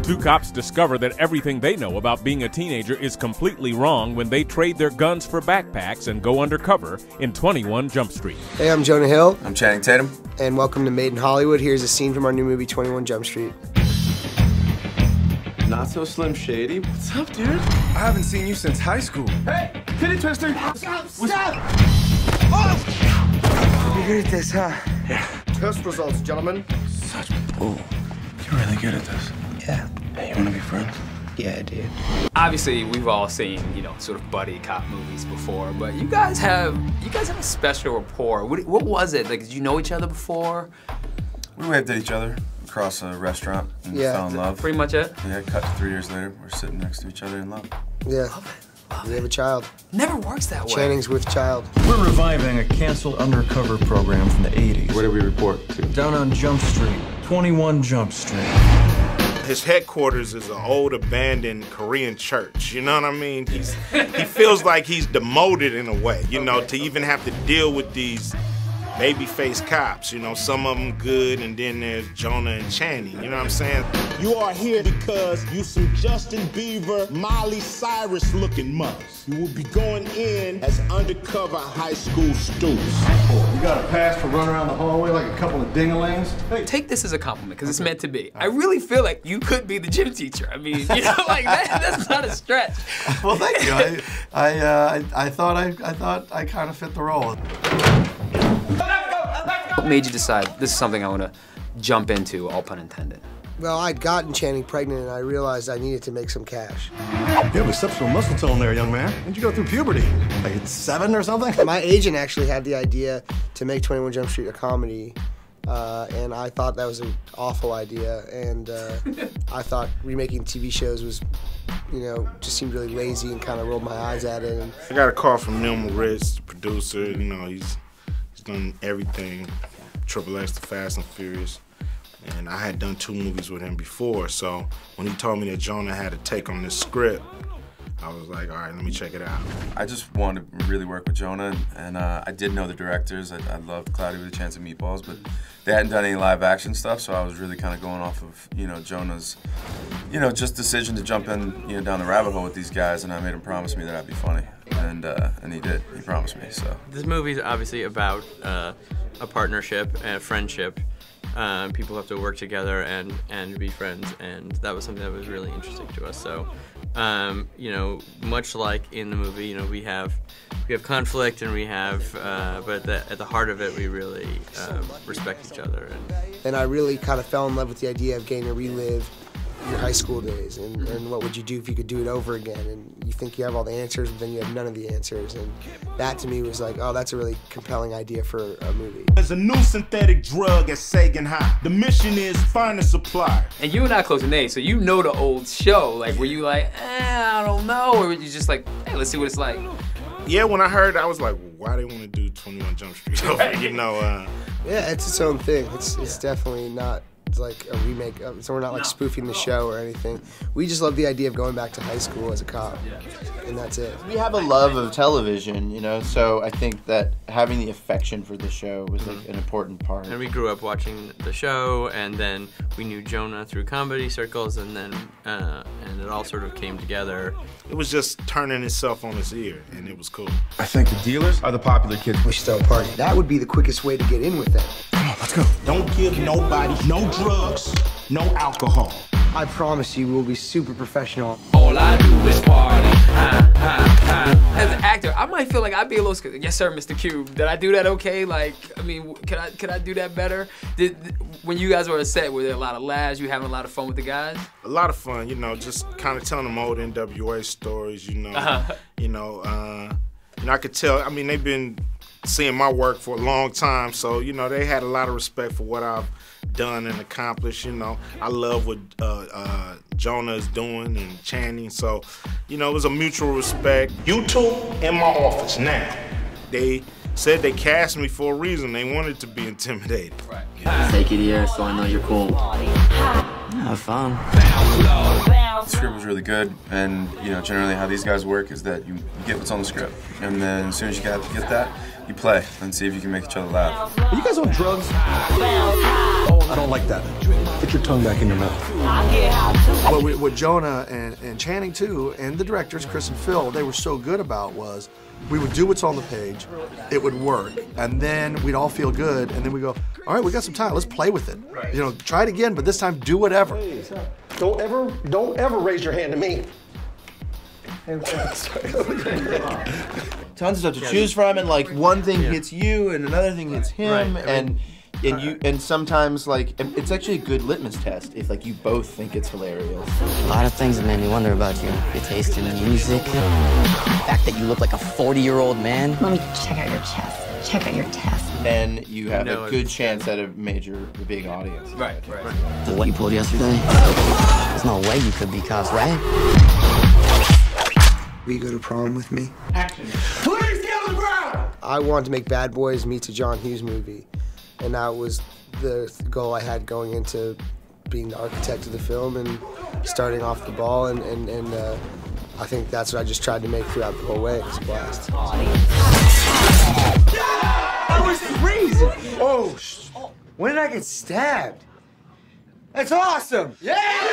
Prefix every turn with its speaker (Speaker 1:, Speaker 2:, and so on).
Speaker 1: Two cops discover that everything they know about being a teenager is completely wrong when they trade their guns for backpacks and go undercover in 21 Jump Street.
Speaker 2: Hey, I'm Jonah Hill.
Speaker 3: I'm Channing Tatum.
Speaker 2: And welcome to Made in Hollywood. Here's a scene from our new movie, 21 Jump Street.
Speaker 4: Not so Slim Shady. What's up, dude?
Speaker 3: I haven't seen you since high school.
Speaker 4: Hey, titty twister! Stop!
Speaker 2: You're good at this, huh?
Speaker 4: Yeah.
Speaker 2: Test results, gentlemen.
Speaker 4: Such bull. You're really good at this.
Speaker 2: Yeah.
Speaker 4: Hey, you wanna be friends?
Speaker 2: Yeah, dude.
Speaker 5: Obviously, we've all seen, sort of buddy cop movies before, but you guys have a special rapport. What was it? Like, did you know each other before?
Speaker 3: We waved at each other across a restaurant and fell in love.
Speaker 5: Pretty much it?
Speaker 3: Yeah, cut to 3 years later. We're sitting next to each other in love.
Speaker 2: Yeah.
Speaker 5: Love it.
Speaker 2: We have a child.
Speaker 5: Never works that way.
Speaker 2: Channing's with child.
Speaker 6: We're reviving a canceled undercover program from the 80s.
Speaker 4: Where do we report to?
Speaker 6: Down on Jump Street, 21 Jump Street.
Speaker 7: His headquarters is an old abandoned Korean church, you know what I mean? He feels like he's demoted in a way, to even have to deal with these baby-faced cops, some of them good, and then there's Jonah and Channing, you know what I'm saying?
Speaker 8: You are here because you some Justin Bieber, Miley Cyrus looking mothers. You will be going in as undercover high school students.
Speaker 4: You got a pass for running around the hallway like a couple of ding-a-lings?
Speaker 5: Hey. Take this as a compliment, because it's meant to be. I really feel like you could be the gym teacher. I mean, like that's not a stretch.
Speaker 3: Well, thank you. I thought I kind of fit the role.
Speaker 5: What made you decide this is something I want to jump into, all pun intended?
Speaker 2: Well, I'd gotten Channing pregnant and I realized I needed to make some cash.
Speaker 4: You have exceptional muscle tone there, young man. When'd you go through puberty? Like at 7 or something?
Speaker 2: My agent actually had the idea to make 21 Jump Street a comedy, and I thought that was an awful idea, and I thought remaking TV shows was, just seemed really lazy and kind of rolled my eyes at it. And
Speaker 7: I got a call from Neil Moritz, the producer, he's done everything, Triple X, The Fast and Furious. And I had done 2 movies with him before, so when he told me that Jonah had a take on this script, I was like, all right, let me check it out.
Speaker 3: I just wanted to really work with Jonah, and I did know the directors. I loved Cloudy with a Chance of Meatballs, but they hadn't done any live action stuff, so I was really kind of going off of, Jonah's, just decision to jump in, down the rabbit hole with these guys, and I made him promise me that I'd be funny, and he did. He promised me, so.
Speaker 9: This movie's obviously about a partnership and a friendship. People have to work together and be friends, and that was something that was really interesting to us. So, much like in the movie, we have conflict and we have, but at the heart of it, we really respect each other.
Speaker 2: And I really kind of fell in love with the idea of getting to relive your high school days, and what would you do if you could do it over again, and you think you have all the answers, but then you have none of the answers, and that to me was like, oh, that's a really compelling idea for a movie.
Speaker 8: There's a new synthetic drug at Sagan High. The mission is find a supplier.
Speaker 5: And you and I close in age, so you know the old show. Like, were you like, I don't know, or were you just like, hey, let's see what it's like?
Speaker 7: Yeah, when I heard, I was like, why they want to do 21 Jump Street?
Speaker 2: Yeah, it's its own thing. It's definitely not like a remake, so we're not like spoofing the show or anything. We just love the idea of going back to high school as a cop, and that's it.
Speaker 10: We have a love of television, so I think that having the affection for the show was like an important part.
Speaker 9: And we grew up watching the show, and then we knew Jonah through comedy circles, and then and it all sort of came together.
Speaker 7: It was just turning itself on its ear, and it was cool.
Speaker 4: I think the dealers are the popular kids.
Speaker 2: We should throw a party. That would be the quickest way to get in with them.
Speaker 4: Come on, let's go.
Speaker 8: Don't give nobody no drugs, no alcohol.
Speaker 2: I promise you we'll be super professional.
Speaker 5: All I do is party. As an actor, I might feel like I'd be a little scared. Yes, sir, Mr. Cube. Did I do that okay? Like, I mean, could I do that better? When you guys were on set, were there a lot of laughs? You having a lot of fun with the guys?
Speaker 7: A lot of fun, just kind of telling them old NWA stories, I could tell, I mean, they've been seeing my work for a long time, so, they had a lot of respect for what I've done and accomplished. I love what Jonah is doing and Channing, so it was a mutual respect.
Speaker 8: You two in my office now.
Speaker 7: They said they cast me for a reason. They wanted to be intimidated.
Speaker 5: Right.
Speaker 11: Take it here so I know you're cool. Have fun.
Speaker 3: The script was really good, and generally how these guys work is that you get what's on the script, and then as soon as you get that, you play and see if you can make each other laugh.
Speaker 4: Are you guys on drugs? I don't like that. Put your tongue back in your mouth.
Speaker 12: But with Jonah and Channing too, and the directors, Chris and Phil, they were so good about was we would do what's on the page, it would work, and then we'd all feel good, and then we go, all right, we got some time, let's play with it. You know, try it again, but this time do whatever.
Speaker 4: Don't ever raise your hand to me.
Speaker 10: Tons of stuff to choose from, and like one thing hits you and another thing hits him, and sometimes like it's actually a good litmus test if like you both think it's hilarious.
Speaker 11: A lot of things that made me wonder about you. Your taste in music, the fact that you look like a 40-year-old man.
Speaker 13: Let me check out your chest. Check out your test.
Speaker 10: Then you have a good chance at a big audience.
Speaker 5: Right.
Speaker 11: What you pulled yesterday? There's no way you could be cuffed, right?
Speaker 2: Will you go to prom with me?
Speaker 12: Action. Please get on the ground!
Speaker 2: I wanted to make Bad Boys meets a John Hughes movie, and that was the goal I had going into being the architect of the film and starting off the ball, and I think that's what I just tried to make throughout the whole way. It was a blast.
Speaker 14: That was crazy! Oh, when did I get stabbed? That's awesome! Yeah!